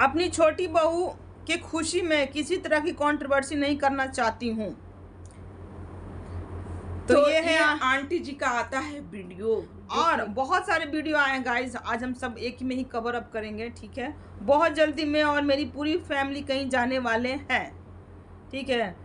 अपनी छोटी बहू की खुशी में किसी तरह की कंट्रोवर्सी नहीं करना चाहती हूँ। तो ये है आंटी जी का आता है वीडियो, और बहुत सारे वीडियो आए हैं गाइस। आज हम सब एक ही में ही कवर अप करेंगे, ठीक है। बहुत जल्दी मैं और मेरी पूरी फैमिली कहीं जाने वाले हैं, ठीक है।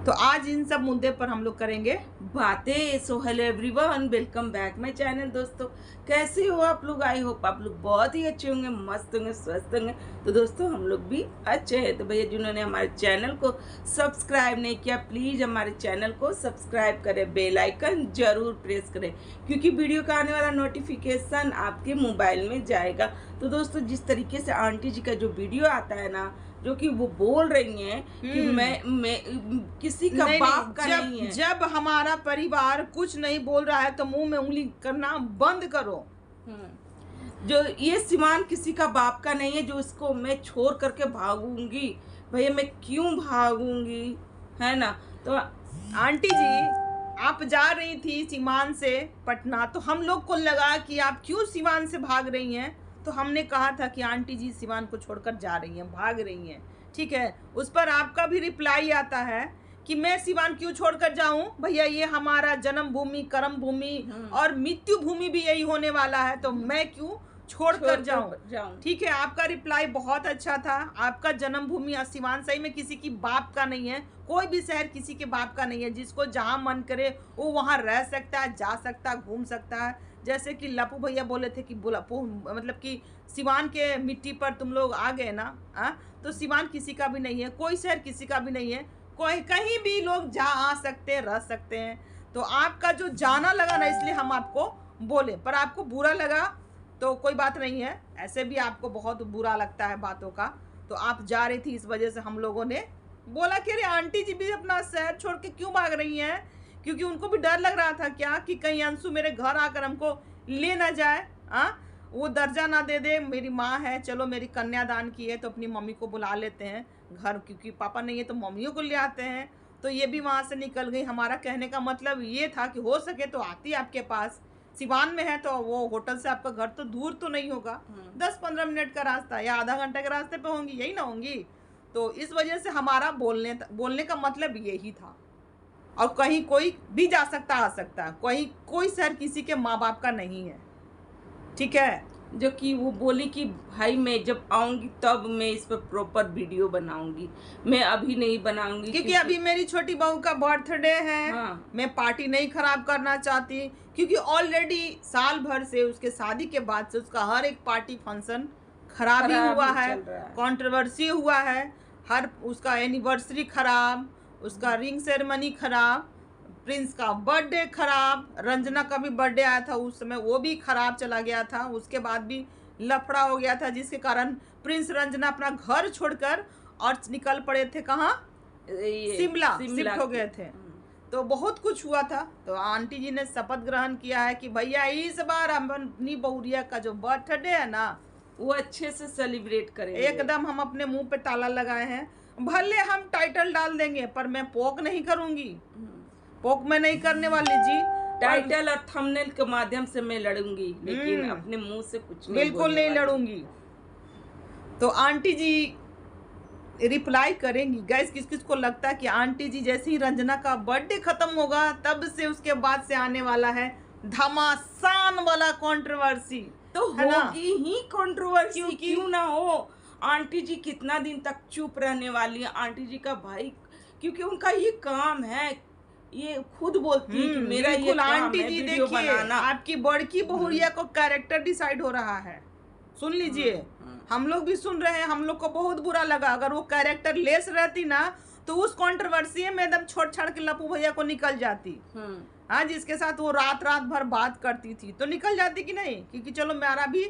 तो आज इन सब मुद्दे पर हम लोग करेंगे बातें। So hello everyone, welcome back my channel. दोस्तों कैसे हो आप लोग? आई होप आप लोग बहुत ही अच्छे होंगे, मस्त होंगे, स्वस्थ होंगे। तो दोस्तों हम लोग भी अच्छे हैं। तो भैया जिन्होंने हमारे चैनल को सब्सक्राइब नहीं किया, प्लीज़ हमारे चैनल को सब्सक्राइब करें, बेल आइकन जरूर प्रेस करें, क्योंकि वीडियो का आने वाला नोटिफिकेशन आपके मोबाइल में जाएगा। तो दोस्तों जिस तरीके से आंटी जी का जो वीडियो आता है ना, जो कि वो बोल रही हैं कि मैं किसी का बाप का नहीं है। जब हमारा परिवार कुछ नहीं बोल रहा है तो मुंह में उंगली करना बंद करो। जो ये सिवान किसी का बाप का नहीं है जो इसको मैं छोड़ करके भागूंगी। भैया मैं क्यों भागूंगी, है ना। तो आंटी जी आप जा रही थी सीमान से पटना, तो हम लोग को लगा कि आप क्यों सीमान से भाग रही हैं। तो हमने कहा था कि आंटी जी सिवान को छोड़कर जा रही हैं, भाग रही हैं, ठीक है। उस पर आपका भी रिप्लाई आता है कि मैं सिवान क्यों छोड़कर जाऊं। भैया ये हमारा जन्म भूमि, कर्म भूमि और मृत्यु भूमि भी यही होने वाला है, तो मैं क्यों छोड़कर जाऊं। ठीक है, आपका रिप्लाई बहुत अच्छा था। आपका जन्म भूमि सिवान सही में किसी की बाप का नहीं है, कोई भी शहर किसी के बाप का नहीं है। जिसको जहां मन करे वो वहां रह सकता है, जा सकता है, घूम सकता है। जैसे कि लपू भैया बोले थे कि मतलब कि सिवान के मिट्टी पर तुम लोग आ गए ना, तो सिवान किसी का भी नहीं है, कोई शहर किसी का भी नहीं है, कोई कहीं भी लोग जा आ सकते हैं, रह सकते हैं। तो आपका जो जाना लगा ना, इसलिए हम आपको बोले, पर आपको बुरा लगा तो कोई बात नहीं है। ऐसे भी आपको बहुत बुरा लगता है बातों का। तो आप जा रही थी, इस वजह से हम लोगों ने बोला कि अरे आंटी जी भी अपना शहर छोड़ के क्यों भाग रही हैं, क्योंकि उनको भी डर लग रहा था क्या कि कहीं अंशु मेरे घर आकर हमको ले ना जाए, वो दर्जा ना दे दे। मेरी माँ है, चलो मेरी कन्यादान की है तो अपनी मम्मी को बुला लेते हैं घर, क्योंकि पापा नहीं है तो मम्मियों को ले आते हैं। तो ये भी वहाँ से निकल गई। हमारा कहने का मतलब ये था कि हो सके तो आती आपके पास, सिवान में है तो वो होटल से आपका घर तो दूर तो नहीं होगा, 10-15 मिनट का रास्ता या आधा घंटे के रास्ते पे होंगी, यही ना होंगी। तो इस वजह से हमारा बोलने का मतलब यही था। और कहीं कोई भी जा सकता, आ सकता, कोई शहर किसी के माँ बाप का नहीं है, ठीक है। जो कि वो बोली कि भाई मैं जब आऊंगी तब मैं इस पर प्रॉपर वीडियो बनाऊंगी, मैं अभी नहीं बनाऊंगी क्योंकि अभी मेरी छोटी बहू का बर्थडे है। मैं पार्टी नहीं खराब करना चाहती, क्योंकि ऑलरेडी साल भर से उसके शादी के बाद से उसका हर एक पार्टी फंक्शन खराब ही हुआ है, कंट्रोवर्सी हुआ है। हर उसका एनिवर्सरी खराब, उसका रिंग सेरेमनी खराब, प्रिंस का बर्थडे खराब, रंजना का भी बर्थडे आया था उस समय, वो भी खराब चला गया था। उसके बाद भी लफड़ा हो गया था, जिसके कारण प्रिंस रंजना अपना घर छोड़कर और निकल पड़े थे कहाँ, शिमला शिफ्ट हो गए थे। तो बहुत कुछ हुआ था। तो आंटी जी ने शपथ ग्रहण किया है कि भैया इस बार अपनी बहुरिया का जो बर्थडे है ना, वो अच्छे से सेलिब्रेट करेंगे। एकदम हम अपने मुंह पे ताला लगाए हैं। भले हम टाइटल डाल देंगे पर मैं पोक नहीं करूंगी, पोक में नहीं करने वाली जी। टाइटल और थंबनेल के माध्यम से मैं लड़ूंगी, लेकिन अपने मुंह से कुछ नहीं, बिल्कुल नहीं लड़ूंगी। तो आंटी जी रिप्लाई करेंगी। गैस किस किस को लगता है कि आंटी जी जैसे ही रंजना का बर्थडे खत्म होगा तब से उसके बाद से आने वाला है धमासान वाला कंट्रोवर्सी, तो होगी ही कंट्रोवर्सी, क्यों ना हो। आंटी जी कितना दिन तक चुप रहने वाली है। आंटी जी का भाई, क्योंकि उनका ये काम है, ये खुद बोलती है कि मेरा ये काम आंटी है जी वीडियो बनाना। आपकी बड़की बहुरिया को कैरेक्टर डिसाइड हो रहा है, सुन लीजिए। हम लोग भी सुन रहे हैं, हम लोग को बहुत बुरा लगा। अगर वो कैरेक्टर लेस रहती ना तो उस कंट्रोवर्सी में एकदम छोड़ छाड़ के लपू भैया को निकल जाती, जिसके साथ वो रात भर बात करती थी तो निकल जाती कि नहीं, क्योंकि चलो मेरा भी,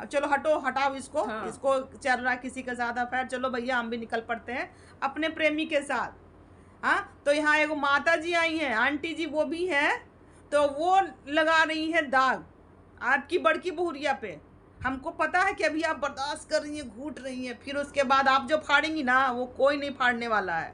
चलो हटाओ इसको, इसको चल रहा किसी के साथ अफेयर, चलो भैया हम भी निकल पड़ते हैं अपने प्रेमी के साथ। तो यहाँ एगो माता जी आई हैं, आंटी जी वो भी है, तो वो लगा रही है दाग आपकी बड़की बहुरिया पे। हमको पता है कि अभी आप बर्दाश्त कर रही हैं, घूट रही हैं, फिर उसके बाद आप जो फाड़ेंगी ना वो कोई नहीं फाड़ने वाला है,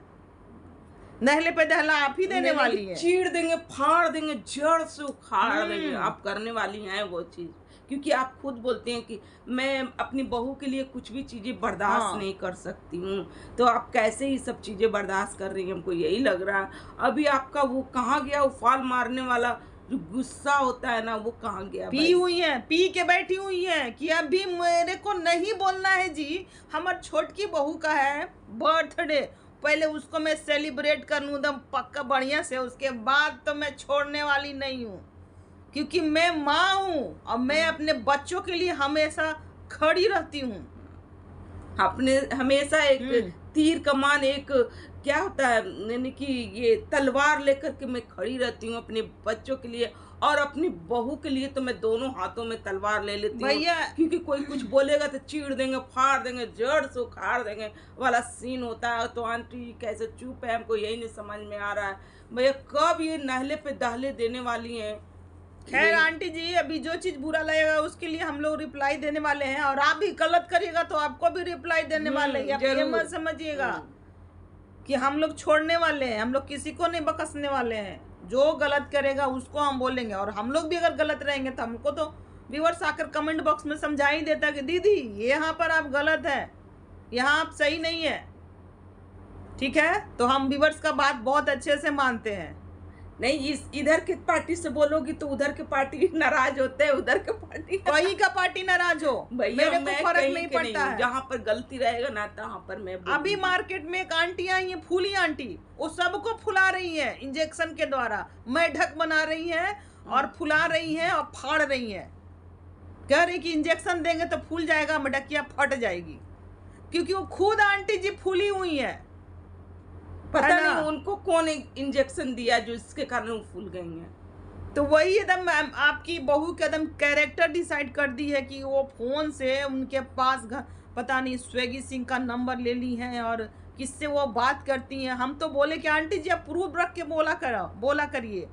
नहले पे दहला आप ही देने वाली है। चीड़ देंगे, फाड़ देंगे, जड़ से उखाड़ देंगे। आप करने वाली हैं वो चीज, क्योंकि आप खुद बोलते हैं कि मैं अपनी बहू के लिए कुछ भी चीज़ें बर्दाश्त हाँ। नहीं कर सकती हूँ, तो आप कैसे ही सब चीज़ें बर्दाश्त कर रही हैं, हमको यही लग रहा है। अभी आपका वो कहाँ गया, उफाल मारने वाला जो गुस्सा होता है ना, वो कहाँ गया पी भाई? हुई है, पी के बैठी हुई है कि अभी मेरे को नहीं बोलना है जी, हमार छोटकी बहू का है बर्थडे, पहले उसको मैं सेलिब्रेट कर लूँ एकदम पक्का बढ़िया से, उसके बाद तो मैं छोड़ने वाली नहीं हूँ, क्योंकि मैं माँ हूँ और मैं अपने बच्चों के लिए हमेशा खड़ी रहती हूँ। आपने हमेशा एक तीर कमान, एक क्या होता है, यानी कि ये तलवार लेकर के मैं खड़ी रहती हूँ अपने बच्चों के लिए, और अपनी बहू के लिए तो मैं दोनों हाथों में तलवार ले लेती हूँ, भैया क्योंकि कोई कुछ बोलेगा तो चीड़ देंगे, फाड़ देंगे, जड़ से उखाड़ देंगे वाला सीन होता है। तो आंटी कैसे चुप है, हमको यही नहीं समझ में आ रहा है भैया, कब ये नहले पे दहले देने वाली हैं। खैर आंटी जी, अभी जो चीज बुरा लगेगा उसके लिए हम लोग रिप्लाई देने वाले हैं, और आप भी गलत करिएगा तो आपको भी रिप्लाई देने वाले हैं। आप ये जरूर। मत समझिएगा कि हम लोग छोड़ने वाले हैं, हम लोग किसी को नहीं बकसने वाले हैं। जो गलत करेगा उसको हम बोलेंगे, और हम लोग भी अगर गलत रहेंगे तो हमको तो व्यूअर्स आकर कमेंट बॉक्स में समझा ही देता कि दीदी यहाँ पर आप गलत है, यहाँ आप सही नहीं है। ठीक है, तो हम व्यूअर्स का बात बहुत अच्छे से मानते हैं। नहीं, इस इधर के पार्टी से बोलोगी तो उधर के पार्टी नाराज होते हैं, उधर के पार्टी कोई का पार्टी नाराज हो, भैया मेरे मैं को फर्क कहीं नहीं के पड़ता है। जहाँ पर गलती रहेगा ना तहाँ पर मैं अभी बोलूंगी। मार्केट में एक आंटी आई है, फूली आंटी, वो सबको फुला रही है इंजेक्शन के द्वारा, मेढक बना रही है और फुला रही है और फाड़ रही है, कह रही कि इंजेक्शन देंगे तो फूल जाएगा, मेढकिया फट जाएगी, क्योंकि वो खुद आंटी जी फूली हुई है। पता है ना? नहीं उनको कौन इंजेक्शन दिया जो इसके कारण वो फूल गई हैं। तो वही एकदम आपकी बहू के एकदम कैरेक्टर डिसाइड कर दी है कि वो फोन से उनके पास पता नहीं स्वेगी सिंह का नंबर ले ली है और किससे वो बात करती हैं। हम तो बोले कि आंटी जी आप प्रूफ रख के बोला करिए,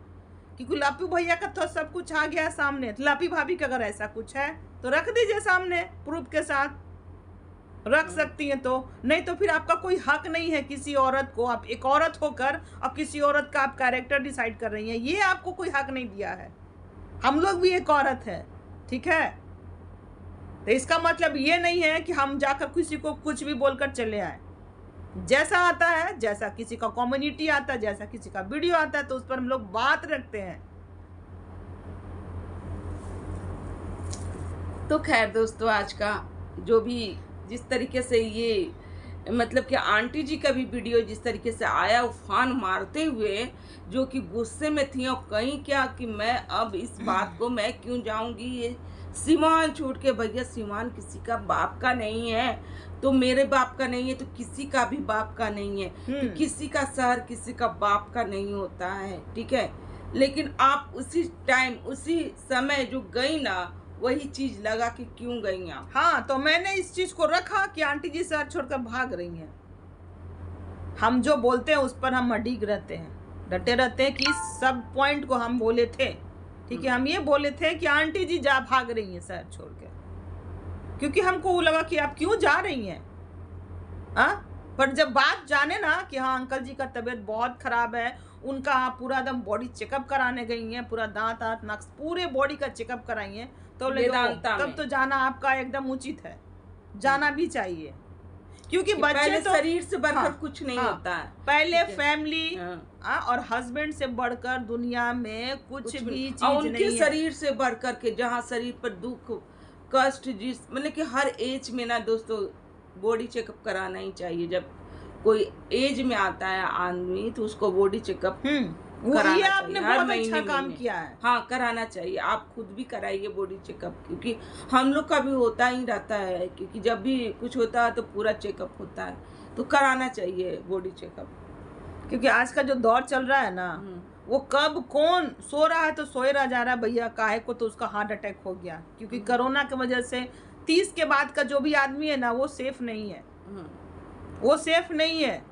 क्योंकि लापी भैया का तो सब कुछ आ गया सामने, लापी भाभी का अगर ऐसा कुछ है तो रख दीजिए सामने, प्रूफ के साथ रख सकती हैं। तो नहीं तो फिर आपका कोई हक नहीं है किसी औरत को, आप एक औरत होकर और किसी औरत का आप कैरेक्टर डिसाइड कर रही हैं, ये आपको कोई हक नहीं दिया है। हम लोग भी एक औरत है, ठीक है, तो इसका मतलब ये नहीं है कि हम जाकर किसी को कुछ भी बोलकर चले आए। जैसा आता है, जैसा किसी का कम्युनिटी आता है, जैसा किसी का वीडियो आता है, तो उस पर हम लोग बात रखते हैं। तो खैर दोस्तों, आज का जो भी जिस तरीके से ये मतलब कि आंटी जी का भी वीडियो जिस तरीके से आया उफान मारते हुए, जो कि गुस्से में थी, और कहीं क्या कि मैं अब इस बात को मैं क्यों जाऊंगी, ये सीमान छोड़ के, भैया सीमान किसी का बाप का नहीं है, तो मेरे बाप का नहीं है तो किसी का भी बाप का नहीं है, तो किसी का शहर किसी का बाप का नहीं होता है, ठीक है। लेकिन आप उसी टाइम उसी समय जो गई ना, वही चीज लगा कि क्यों गई आप। हाँ, तो मैंने इस चीज को रखा कि आंटी जी शहर छोड़कर भाग रही हैं। हम जो बोलते हैं उस पर हम अडिग रहते हैं, डटे रहते हैं कि सब पॉइंट को हम बोले थे, ठीक है। हम ये बोले थे कि आंटी जी भाग रही हैं शहर छोड़ के, क्योंकि हमको वो लगा कि आप क्यों जा रही हैं। पर जब बात जाने ना कि हाँ अंकल जी का तबीयत बहुत खराब है, उनका पूरा एकदम बॉडी चेकअप कराने गई हैं, पूरा दांत नक्स पूरे बॉडी का चेकअप कराई हैं, तो तब तो जाना आपका एकदम उचित है, जाना भी चाहिए, क्योंकि बच्चे तो शरीर से बढ़कर कुछ नहीं होता है, पहले फैमिली और हस्बैंड से बढ़कर दुनिया में कुछ भी चीज नहीं है। उनके शरीर से बढ़कर के, जहाँ शरीर पर दुख कष्ट, जिस मतलब कि हर एज में ना दोस्तों बॉडी चेकअप कराना ही चाहिए। जब कोई एज में आता है आदमी तो उसको बॉडी चेकअप ये आपने बहुत अच्छा काम किया है। हाँ, कराना चाहिए, आप खुद भी कराइए बॉडी चेकअप, क्योंकि हम लोग का भी होता ही रहता है, क्योंकि जब भी कुछ होता है तो पूरा चेकअप होता है, तो कराना चाहिए बॉडी चेकअप। क्योंकि आज का जो दौर चल रहा है ना, वो कब कौन सो रहा है तो सोए रह जा रहा है भैया, काहे को तो उसका हार्ट अटैक हो गया, क्योंकि कोरोना की वजह से 30 के बाद का जो भी आदमी है ना, वो सेफ नहीं है, वो सेफ नहीं है।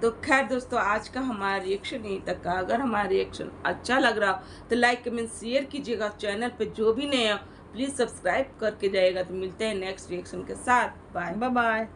तो खैर दोस्तों, आज का हमारा रिएक्शन यहीं तक का। अगर हमारा रिएक्शन अच्छा लग रहा तो लाइक कमेंट शेयर कीजिएगा। चैनल पे जो भी नए हो प्लीज़ सब्सक्राइब करके जाइएगा। तो मिलते हैं नेक्स्ट रिएक्शन के साथ। Bye bye.